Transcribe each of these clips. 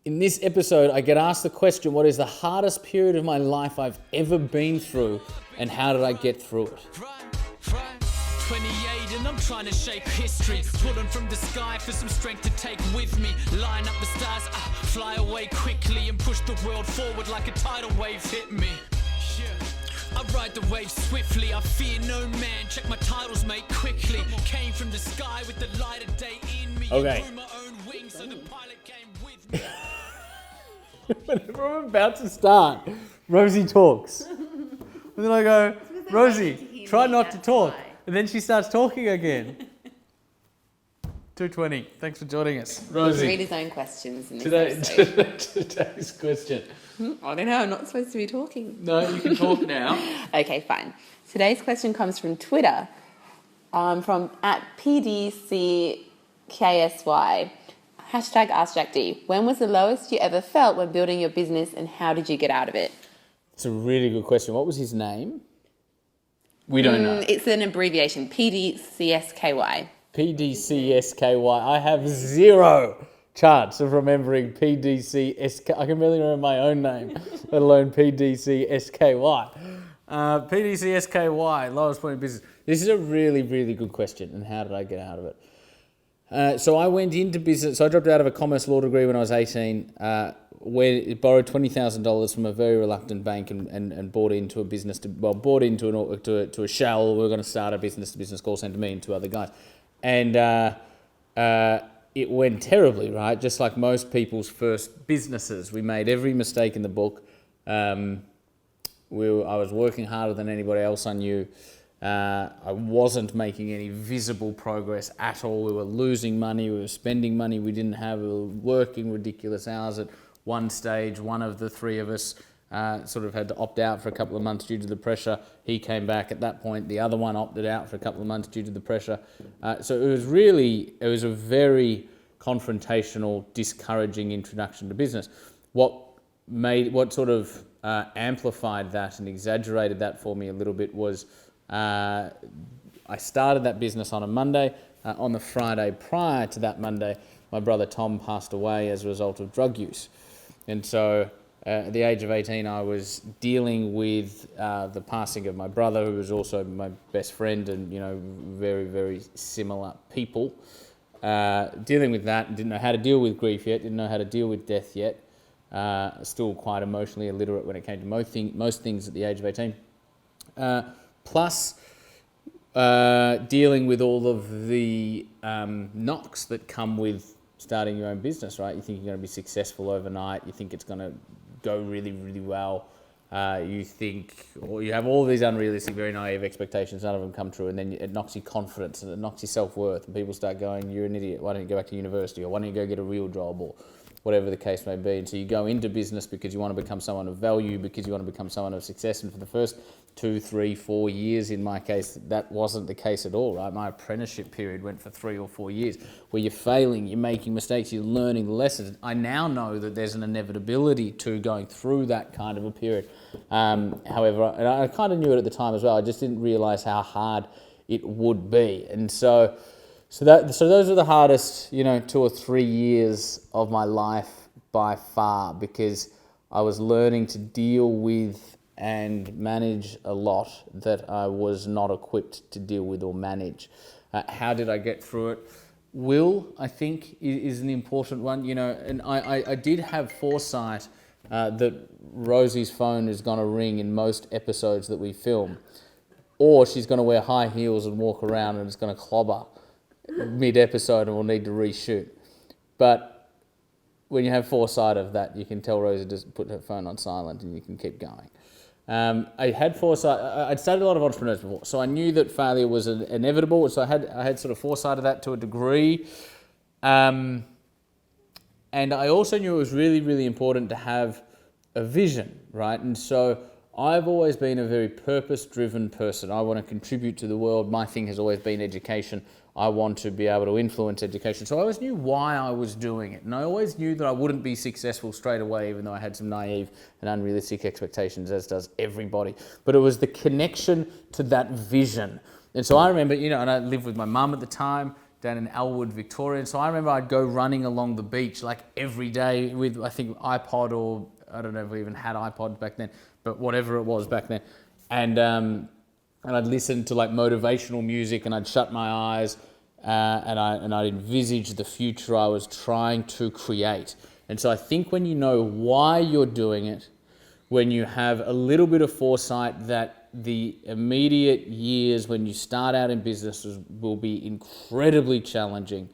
In this episode, I get asked the question, what is the hardest period of my life I've ever been through, and how did I get through it? 28 and I'm trying to shape history, pulling from the sky for some strength to take with me, line up the stars, fly away quickly and push the world forward like a tidal wave hit me. I ride the wave swiftly, I fear no man, check my titles mate quickly, came from the sky with the light of day in me, Okay. and grew my own wings so the pilot came with me. Whenever I'm about to start, Rosie talks. And then I go, Rosie, try not to talk. And then she starts talking again. 2:20. Thanks for joining us. Rosie. Read his own questions in this episode. Today's question. I don't know, I'm not supposed to be talking. No, you can talk now. Okay, fine. Today's question comes from Twitter, from @PDCKSY. Hashtag AskJackD. When was the lowest you ever felt when building your business, and how did you get out of it? It's a really good question. What was his name? We don't know. It's an abbreviation, PDCSKY. PDCSKY. I have zero chance of remembering PDCSK. I can barely remember my own name, let alone PDCSKY. PDCSKY, lowest point in business. This is a really, really good question. And how did I get out of it? So I went into business. So I dropped out of a commerce law degree when I was 18. Borrowed $20,000 from a very reluctant bank and bought into a business. Bought into a shell. We were going to start a business-to-business call center. Me and two other guys, and it went terribly. Right, just like most people's first businesses, we made every mistake in the book. I was working harder than anybody else I knew. I wasn't making any visible progress at all. We were losing money. We were spending money we didn't have. We were working ridiculous hours. At one stage, one of the three of us sort of had to opt out for a couple of months due to the pressure. He came back at that point. The other one opted out for a couple of months due to the pressure. So it was a very confrontational, discouraging introduction to business. What sort of amplified that and exaggerated that for me a little bit was I started that business on a Monday. On the Friday prior to that Monday, my brother Tom passed away as a result of drug use. And so at the age of 18, I was dealing with the passing of my brother, who was also my best friend, and very, very similar people. Dealing with that, didn't know how to deal with grief yet, didn't know how to deal with death yet. Still quite emotionally illiterate when it came to most things at the age of 18. Plus dealing with all of the knocks that come with starting your own business, right? You think you're going to be successful overnight. You think it's going to go really, really well. You think, or you have all these unrealistic, very naive expectations. None of them come true. And then it knocks your confidence and it knocks your self-worth. And people start going, you're an idiot. Why don't you go back to university? Or why don't you go get a real job? Or whatever the case may be. And so you go into business because you want to become someone of value, because you want to become someone of success. And for the first 2, 3, 4 years, in my case, that wasn't the case at all, right? My apprenticeship period went for 3 or 4 years where you're failing, you're making mistakes, you're learning the lessons. I now know that there's an inevitability to going through that kind of a period. However, and I kind of knew it at the time as well, I just didn't realize how hard it would be. And so those are the hardest, 2 or 3 years of my life by far, because I was learning to deal with and manage a lot that I was not equipped to deal with or manage. How did I get through it? Will, I think, is an important one. And I did have foresight that Rosie's phone is going to ring in most episodes that we film, or she's going to wear high heels and walk around and it's going to clobber mid-episode and we'll need to reshoot. But when you have foresight of that, you can tell Rosie to just put her phone on silent and you can keep going. I had foresight. I'd studied a lot of entrepreneurs before, so I knew that failure was inevitable. So I had sort of foresight of that to a degree. And I also knew it was really, really important to have a vision, right? And so I've always been a very purpose-driven person. I want to contribute to the world. My thing has always been education. I want to be able to influence education. So I always knew why I was doing it. And I always knew that I wouldn't be successful straight away, even though I had some naive and unrealistic expectations, as does everybody. But it was the connection to that vision. And so I remember, and I lived with my mum at the time. down in Elwood, Victoria. And so I remember I'd go running along the beach like every day with, I think, iPod, or I don't know if we even had iPods back then, but whatever it was back then. And I'd listen to like motivational music, and I'd shut my eyes and I'd envisage the future I was trying to create. And so I think when you know why you're doing it, when you have a little bit of foresight that the immediate years when you start out in businesses will be incredibly challenging,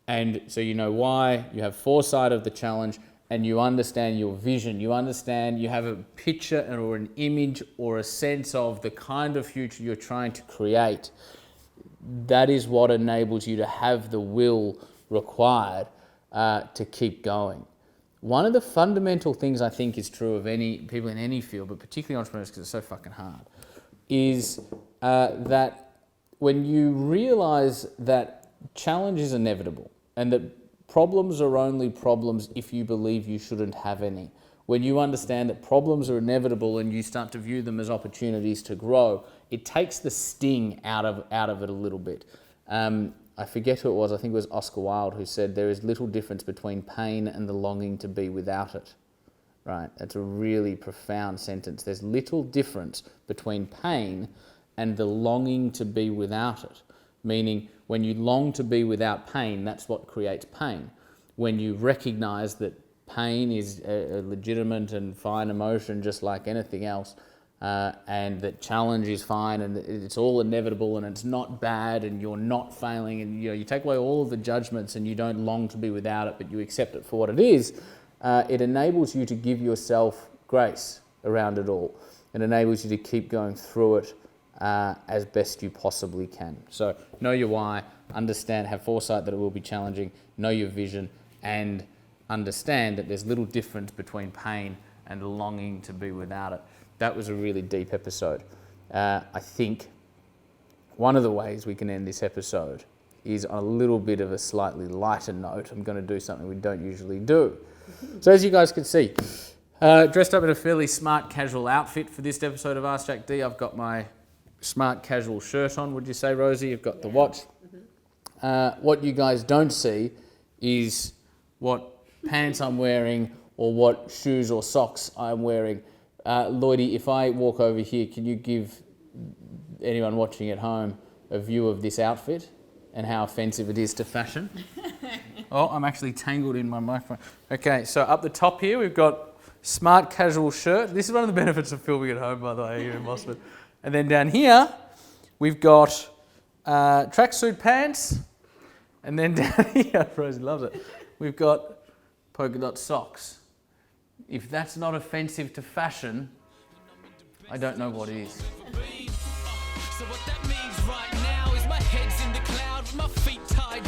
and so you know why, you have foresight of the challenge, and you understand your vision, you understand, you have a picture or an image or a sense of the kind of future you're trying to create, that is what enables you to have the will required to keep going. One of the fundamental things I think is true of any people in any field, but particularly entrepreneurs because it's so fucking hard, is that when you realize that challenge is inevitable and that problems are only problems if you believe you shouldn't have any, when you understand that problems are inevitable and you start to view them as opportunities to grow, it takes the sting out of it a little bit. I forget who it was, I think it was Oscar Wilde, who said there is little difference between pain and the longing to be without it. Right? That's a really profound sentence. There's little difference between pain and the longing to be without it. Meaning, when you long to be without pain, that's what creates pain. When you recognize that pain is a legitimate and fine emotion just like anything else, and that challenge is fine and it's all inevitable and it's not bad and you're not failing, and you take away all of the judgments and you don't long to be without it, but you accept it for what it is, it enables you to give yourself grace around it all. It enables you to keep going through it as best you possibly can. So know your why, understand, have foresight that it will be challenging, know your vision, and understand that there's little difference between pain and longing to be without it. That was a really deep episode. I think one of the ways we can end this episode is on a little bit of a slightly lighter note. I'm going to do something we don't usually do. So as you guys can see, dressed up in a fairly smart casual outfit for this episode of AskJackD. I've got my smart casual shirt on, would you say, Rosie? You've got the watch. What you guys don't see is what pants I'm wearing or what shoes or socks I'm wearing. Lloydie, if I walk over here, can you give anyone watching at home a view of this outfit and how offensive it is to fashion? Oh, I'm actually tangled in my microphone. Okay, so up the top here, we've got smart casual shirt. This is one of the benefits of filming at home, by the way, here in Boston. And then down here, we've got tracksuit pants. And then down here, Rosie loves it, we've got polka dot socks. If that's not offensive to fashion, I don't know what is. So what that means right now is my head's in the cloud, my feet tied